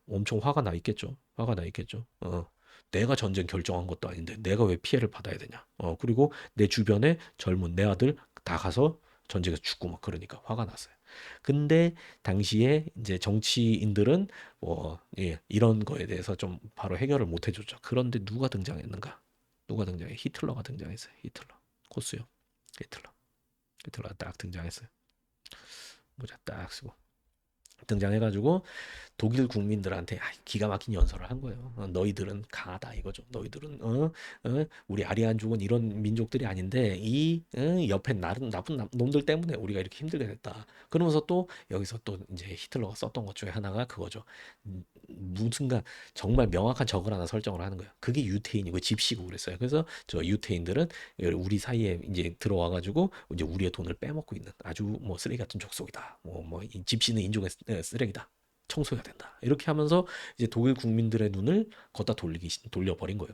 [SPEAKER 1] 엄청 화가 나 있겠죠. 화가 나 있겠죠. 내가 전쟁 결정한 것도 아닌데 내가 왜 피해를 받아야 되냐. 그리고 내 주변에 젊은 내 아들 다 가서 전쟁에서 죽고 막 그러니까 화가 났어요. 근데 당시에 이제 정치인들은 뭐 이런 거에 대해서 좀 바로 해결을 못 해줬죠. 그런데 누가 등장했는가? 누가 등장해? 히틀러가 등장했어요. 히틀러. 코스요. 히틀러. 히틀러가 딱 등장했어요. 모자 딱 쓰고 등장해가지고 독일 국민들한테 기가 막힌 연설을 한 거예요. 너희들은 강하다 이거죠. 너희들은 우리 아리안족은 이런 민족들이 아닌데 이 옆에 나쁜 놈들 때문에 우리가 이렇게 힘들게 됐다. 그러면서 또 여기서 또 이제 히틀러가 썼던 것 중에 하나가 그거죠. 무슨가 정말 명확한 적을 하나 설정을 하는 거예요. 그게 유태인이고 집시고 그랬어요. 그래서 저 유태인들은 우리 사이에 이제 들어와가지고 이제 우리의 돈을 빼먹고 있는 아주 뭐 쓰레기 같은 족속이다. 이 집시는 인종의 쓰레기다. 청소해야 된다. 이렇게 하면서 이제 독일 국민들의 눈을 걷다 돌려버린 거예요.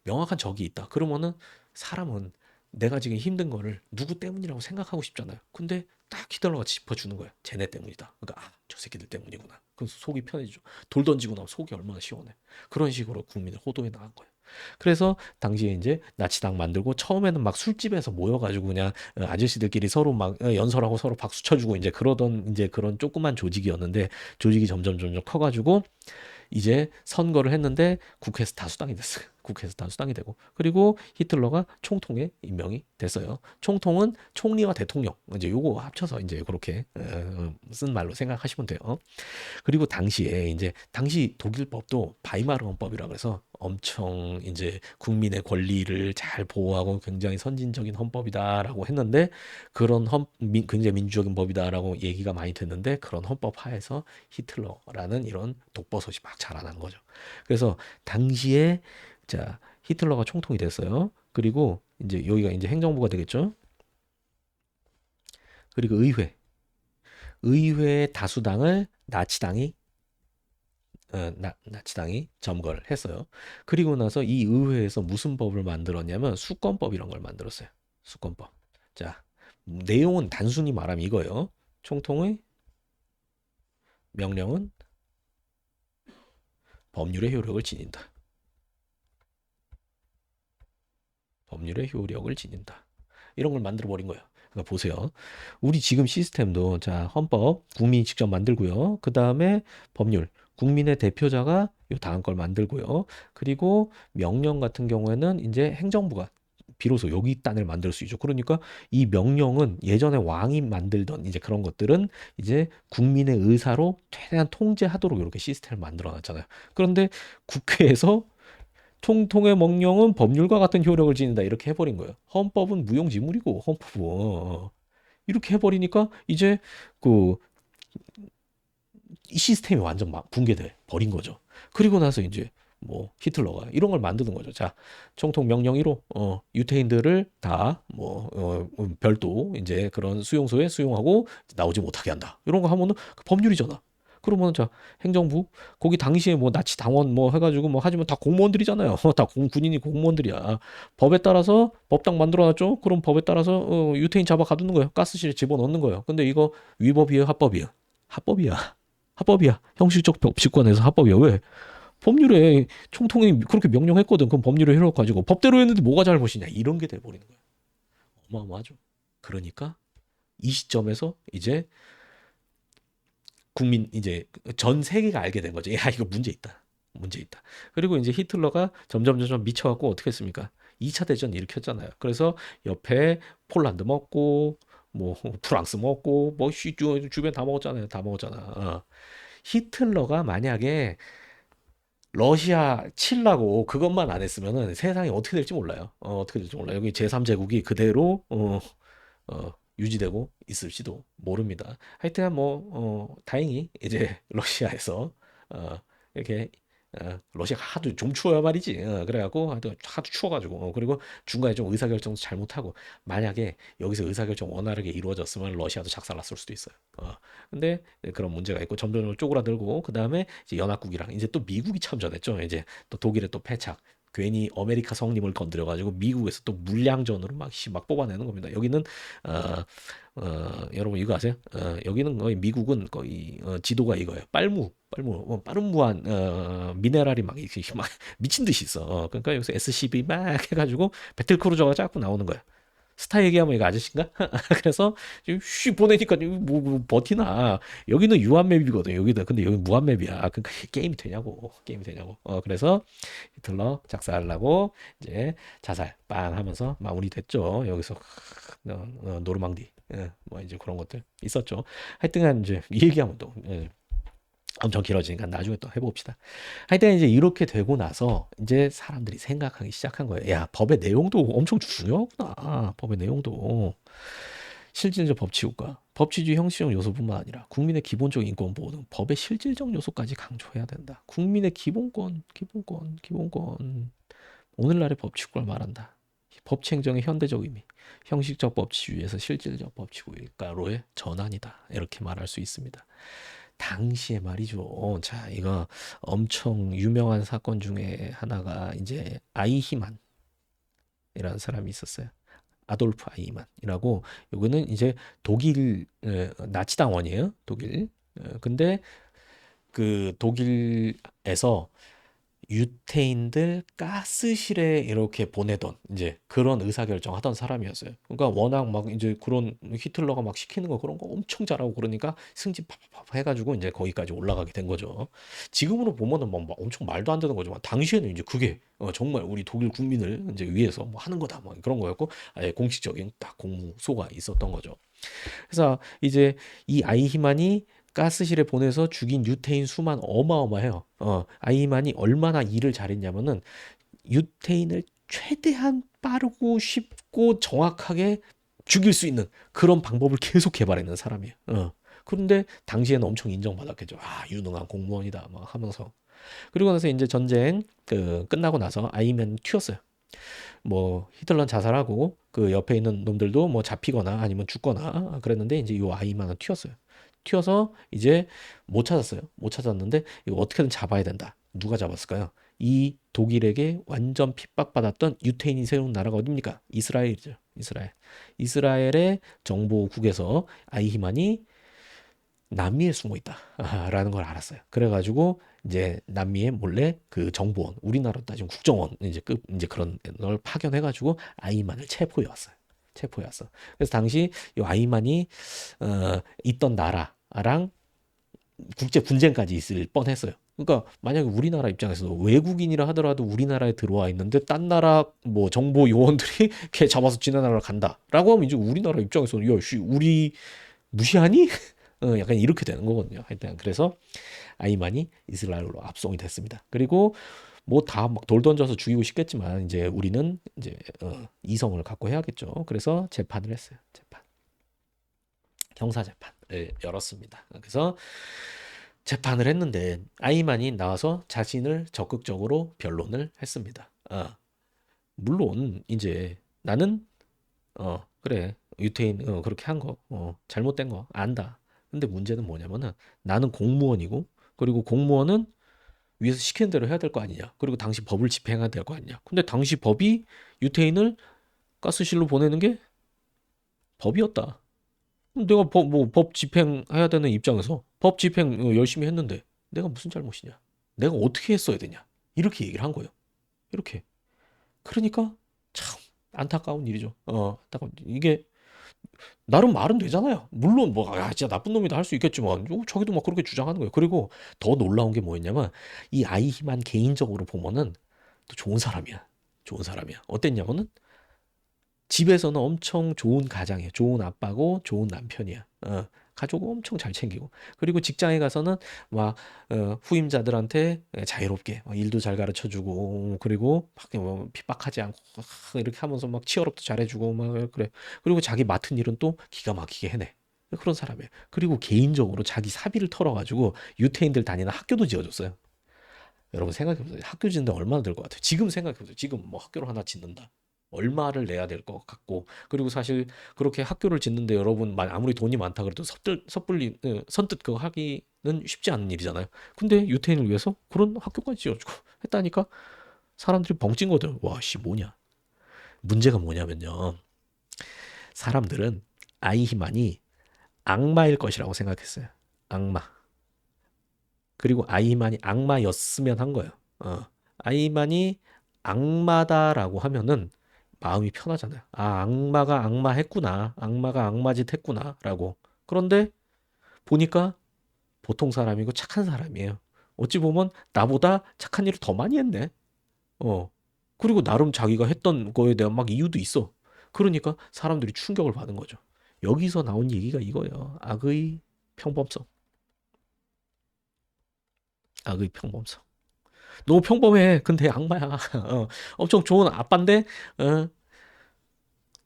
[SPEAKER 1] 명확한 적이 있다. 그러면은 사람은 내가 지금 힘든 거를 누구 때문이라고 생각하고 싶잖아요. 근데 딱 히틀러가 짚어주는 거예요. 쟤네 때문이다. 그러니까 저 새끼들 때문이구나. 그래서 속이 편해지죠. 돌 던지고 나면 속이 얼마나 시원해. 그런 식으로 국민을 호도해 나간 거예요. 그래서 당시에 이제 나치당 만들고 처음에는 막 술집에서 모여가지고 그냥 아저씨들끼리 서로 막 연설하고 서로 박수 쳐주고 이제 그러던 이제 그런 조그만 조직이었는데 조직이 점점 커가지고 이제 선거를 했는데 국회에서 다수당이 됐어요. 국회에서 다수당이 되고 그리고 히틀러가 총통에 임명이 됐어요. 총통은 총리와 대통령 이제 요거 합쳐서 이제 그렇게 쓴 말로 생각하시면 돼요. 그리고 당시에 이제 당시 독일법도 바이마르 헌법이라 그래서 엄청 이제 국민의 권리를 잘 보호하고 굉장히 선진적인 헌법이다라고 했는데 그런 굉장히 민주적인 법이다라고 얘기가 많이 됐는데 그런 헌법 하에서 히틀러라는 이런 독버섯이 막 자라난 거죠. 그래서 당시에 자 히틀러가 총통이 됐어요. 그리고 이제 여기가 이제 행정부가 되겠죠. 그리고 의회의 다수당을 나치당이 점거를 했어요. 그리고 나서 이 의회에서 무슨 법을 만들었냐면 수권법 이런 걸 만들었어요. 수권법. 자, 내용은 단순히 말하면 이거예요. 총통의 명령은 법률의 효력을 지닌다. 법률의 효력을 지닌다. 이런 걸 만들어 버린 거예요. 그러니까 보세요. 우리 지금 시스템도 자, 헌법 국민이 직접 만들고요. 그다음에 법률 국민의 대표자가 요 다음 걸 만들고요. 그리고 명령 같은 경우에는 이제 행정부가 비로소 여기 단을 만들 수 있죠. 그러니까 이 명령은 예전에 왕이 만들던 이제 그런 것들은 이제 국민의 의사로 최대한 통제하도록 이렇게 시스템을 만들어 놨잖아요. 그런데 국회에서 총통의 명령은 법률과 같은 효력을 지닌다 이렇게 해버린 거예요. 헌법은 무용지물이고 헌법은 이렇게 해버리니까 이제 그 이 시스템이 완전 막 붕괴돼 버린 거죠. 그리고 나서 이제 뭐 히틀러가 이런 걸 만드는 거죠. 자, 총통 명령 1호 유태인들을 다 뭐 별도 이제 그런 수용소에 수용하고 나오지 못하게 한다. 이런 거 하면은 그 법률이잖아. 그러면 자, 행정부 거기 당시에 뭐 나치 당원 뭐 해가지고 뭐 하지만 다 공무원들이잖아요. 다 군인이 공무원들이야. 법에 따라서 법당 만들어놨죠. 그럼 법에 따라서 유태인 잡아 가두는 거예요. 가스실에 집어넣는 거예요. 근데 이거 위법이에요, 합법이에요? 합법이야. 합법이야. 형식적 법치권에서 합법이야. 왜? 법률에 총통이 그렇게 명령했거든. 그럼 법률을 해놓고 법대로 했는데 뭐가 잘못이냐? 이런 게 돼버리는 거야. 어마어마하죠. 그러니까 이 시점에서 이제 국민 이제 전 세계가 알게 된 거죠. 야, 이거 문제 있다. 문제 있다. 그리고 이제 히틀러가 점점 미쳐갖고 어떻게 했습니까? 2차 대전 일으켰잖아요. 그래서 옆에 폴란드 먹고 뭐 프랑스 먹고 뭐 주변 다 먹었잖아요. 다 먹었잖아. 히틀러가 만약에 러시아 칠라고 그것만 안 했으면은 세상이 어떻게 될지 몰라요. 어떻게 될지 몰라요. 여기 제3제국이 그대로 유지되고 있을지도 모릅니다. 하여튼 뭐 다행히 이제 러시아에서 이렇게 러시아가 하도 좀 추워야 말이지. 그래갖고 하도 추워가지고 그리고 중간에 좀 의사결정도 잘못하고 만약에 여기서 의사결정 원활하게 이루어졌으면 러시아도 작살났을 수도 있어요. 근데 그런 문제가 있고 점점 쪼그라들고 그 다음에 이제 연합국이랑 이제 또 미국이 참전했죠. 이제 또 독일의 또 패착. 괜히 아메리카 성님을 건드려가지고 미국에서 또 물량전으로 막 뽑아내는 겁니다. 여기는 여러분 이거 아세요? 여기는 거의 미국은 거의 지도가 이거예요. 빠른 무한 미네랄이 막 이렇게 막 미친 듯이 있어. 그러니까 여기서 SCB 막 해가지고 배틀크루저가 자꾸 나오는 거야. 스타 얘기하면 이거 아저씨인가? 그래서 지금 슉 보내니까 뭐 버티나. 여기는 유한맵이거든. 여기다. 근데 여기 무한맵이야. 그러니까 게임이 되냐고. 게임이 되냐고. 그래서 히틀러 작살나고 이제 자살 빵 하면서 마무리됐죠. 여기서 노르망디. 뭐 이제 그런 것들 있었죠. 하여튼간 이제 이 얘기하면 또 엄청 길어지니까 나중에 또 해봅시다. 하여튼 이제 이렇게 되고 나서 이제 사람들이 생각하기 시작한 거예요. 야, 법의 내용도 엄청 중요하구나. 법의 내용도. 실질적 법치국가, 법치주의 형식적 요소뿐만 아니라 국민의 기본적 인권 보호 등 법의 실질적 요소까지 강조해야 된다. 국민의 기본권. 오늘날의 법치국가를 말한다. 법치 행정의 현대적 의미, 형식적 법치주의에서 실질적 법치국가로의 전환이다. 이렇게 말할 수 있습니다. 당시에 말이죠. 자, 이거 엄청 유명한 사건 중에 하나가 이제 아이히만이라는 사람이 있었어요. 아돌프 아이히만이라고. 이거는 이제 독일 나치 당원이에요. 독일. 근데 그 독일에서 유태인들 가스실에 이렇게 보내던 이제 그런 의사결정 하던 사람이었어요. 그러니까 워낙 막 이제 그런 히틀러가 막 시키는 거 그런 거 엄청 잘하고 그러니까 승진 팍팍 해가지고 이제 거기까지 올라가게 된 거죠. 지금으로 보면은 막 엄청 말도 안 되는 거지만 당시에는 이제 그게 정말 우리 독일 국민을 이제 위해서 뭐 하는 거다 뭐 그런 거였고 아예 공식적인 딱 공무소가 있었던 거죠. 그래서 이제 이 아이히만이 가스실에 보내서 죽인 유태인 수만 어마어마해요. 아이히만이 얼마나 일을 잘했냐면은 유태인을 최대한 빠르고 쉽고 정확하게 죽일 수 있는 그런 방법을 계속 개발해낸 사람이에요. 그런데 당시에는 엄청 인정받았겠죠. 아, 유능한 공무원이다 막 하면서. 그리고 나서 이제 전쟁 끝나고 나서 아이히만이 튀었어요. 뭐 히틀러는 자살하고 그 옆에 있는 놈들도 뭐 잡히거나 아니면 죽거나 그랬는데 이제 요 아이히만은 튀었어요. 튀어서 이제 못 찾았어요. 못 찾았는데 이거 어떻게든 잡아야 된다. 누가 잡았을까요? 이 독일에게 완전 핍박받았던 유태인이 세운 나라가 어딥니까? 이스라엘이죠. 이스라엘. 이스라엘의 정보국에서 아이히만이 남미에 숨어 있다라는 걸 알았어요. 그래가지고 이제 남미에 몰래 그 정보원, 우리나라 따지면 국정원 이제 그런 걸 파견해가지고 아이만을 체포해 왔어요. 체포해 왔어. 그래서 당시 이 아이만이 있던 나라랑 국제 분쟁까지 있을 뻔했어요. 그러니까 만약에 우리나라 입장에서 외국인이라 하더라도 우리나라에 들어와 있는데 딴 나라 뭐 정보 요원들이 걔 잡아서 지네 나라로 간다라고 하면 이제 우리나라 입장에서는 야, 우리 무시하니? 약간 이렇게 되는 거거든요. 하여튼 그래서 아이만이 이스라엘로 압송이 됐습니다. 그리고 뭐 다 막 돌 던져서 죽이고 싶겠지만 이제 우리는 이제 이성을 갖고 해야겠죠. 그래서 재판을 했어요. 재판. 형사 재판을 열었습니다. 그래서 재판을 했는데 아이만이 나와서 자신을 적극적으로 변론을 했습니다. 물론 이제 나는 그래 유태인 그렇게 한 거 잘못된 거 안다. 근데 문제는 뭐냐면은 나는 공무원이고 그리고 공무원은 위에서 시키는 대로 해야 될 거 아니냐. 그리고 당시 법을 집행해야 될 거 아니냐. 근데 당시 법이 유태인을 가스실로 보내는 게 법이었다. 내가 법 집행해야 되는 입장에서 법 집행 열심히 했는데 내가 무슨 잘못이냐? 내가 어떻게 했어야 되냐? 이렇게 얘기를 한 거예요. 이렇게. 그러니까 참 안타까운 일이죠. 안타까운 이게 나름 말은 되잖아요. 물론 뭐 진짜 나쁜 놈이다 할 수 있겠지만 자기도 막 그렇게 주장하는 거예요. 그리고 더 놀라운 게 뭐였냐면 이 아이히만 개인적으로 보면은 또 좋은 사람이야. 좋은 사람이야. 어땠냐면은 집에서는 엄청 좋은 가장이야. 좋은 아빠고 좋은 남편이야. 가족 엄청 잘 챙기고. 그리고 직장에 가서는 막 후임자들한테 자유롭게 막 일도 잘 가르쳐 주고 그리고 막 핍박하지 않고 이렇게 하면서 막 치어업도 잘해주고 막 그래. 그리고 자기 맡은 일은 또 기가 막히게 해내. 그런 사람이에요. 그리고 개인적으로 자기 사비를 털어가지고 유태인들 다니는 학교도 지어줬어요. 여러분 생각해보세요. 학교 짓는데 얼마나 들 것 같아요? 지금 생각해보세요. 지금 뭐 학교를 하나 짓는다. 얼마를 내야 될 것 같고 그리고 사실 그렇게 학교를 짓는데 여러분 아무리 돈이 많다 그래도 섣불리 선뜻 그거 하기는 쉽지 않은 일이잖아요. 근데 유태인을 위해서 그런 학교까지 지어주고 했다니까 사람들이 벙찐 거들. 와, 씨 뭐냐? 문제가 뭐냐면요. 사람들은 아이히만이 악마일 것이라고 생각했어요. 악마. 그리고 아이만이 악마였으면 한 거예요. 아이만이 악마다라고 하면은 마음이 편하잖아요. 악마가 악마했구나. 악마가 악마짓 했구나라고. 그런데 보니까 보통 사람이고 착한 사람이에요. 어찌 보면 나보다 착한 일을 더 많이 했네. 어. 그리고 나름 자기가 했던 거에 대한 막 이유도 있어. 그러니까 사람들이 충격을 받은 거죠. 여기서 나온 얘기가 이거예요. 악의 평범성. 악의 평범성. 너무 평범해. 근데 악마야. 엄청 좋은 아빠인데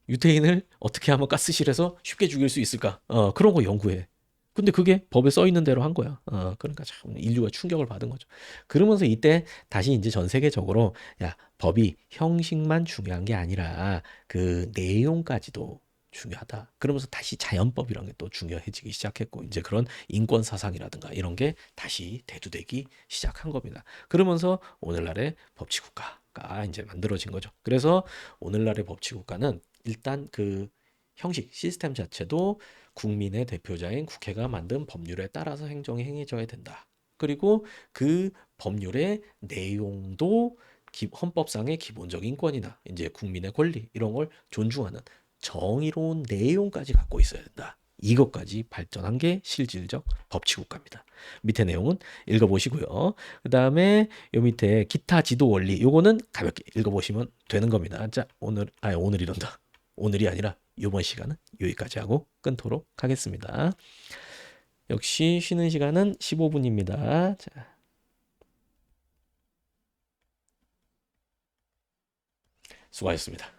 [SPEAKER 1] 유태인을 어떻게 하면 가스실에서 쉽게 죽일 수 있을까? 그런 거 연구해. 근데 그게 법에 써 있는 대로 한 거야. 그러니까 참 인류가 충격을 받은 거죠. 그러면서 이때 다시 이제 전 세계적으로 야, 법이 형식만 중요한 게 아니라 그 내용까지도 중요하다. 그러면서 다시 자연법이란 게 또 중요해지기 시작했고 이제 그런 인권 사상이라든가 이런 게 다시 대두되기 시작한 겁니다. 그러면서 오늘날의 법치 국가가 이제 만들어진 거죠. 그래서 오늘날의 법치 국가는 일단 그 형식, 시스템 자체도 국민의 대표자인 국회가 만든 법률에 따라서 행정이 행해져야 된다. 그리고 그 법률의 내용도 헌법상의 기본적 인권이나 이제 국민의 권리 이런 걸 존중하는 정의로운 내용까지 갖고 있어야 된다. 이것까지 발전한 게 실질적 법치국가입니다. 밑에 내용은 읽어보시고요. 그 다음에 요 밑에 기타 지도 원리 요거는 가볍게 읽어보시면 되는 겁니다. 자, 오늘 이런다. 오늘이 아니라 이번 시간은 여기까지 하고 끊도록 하겠습니다. 역시 쉬는 시간은 15분입니다. 자, 수고하셨습니다.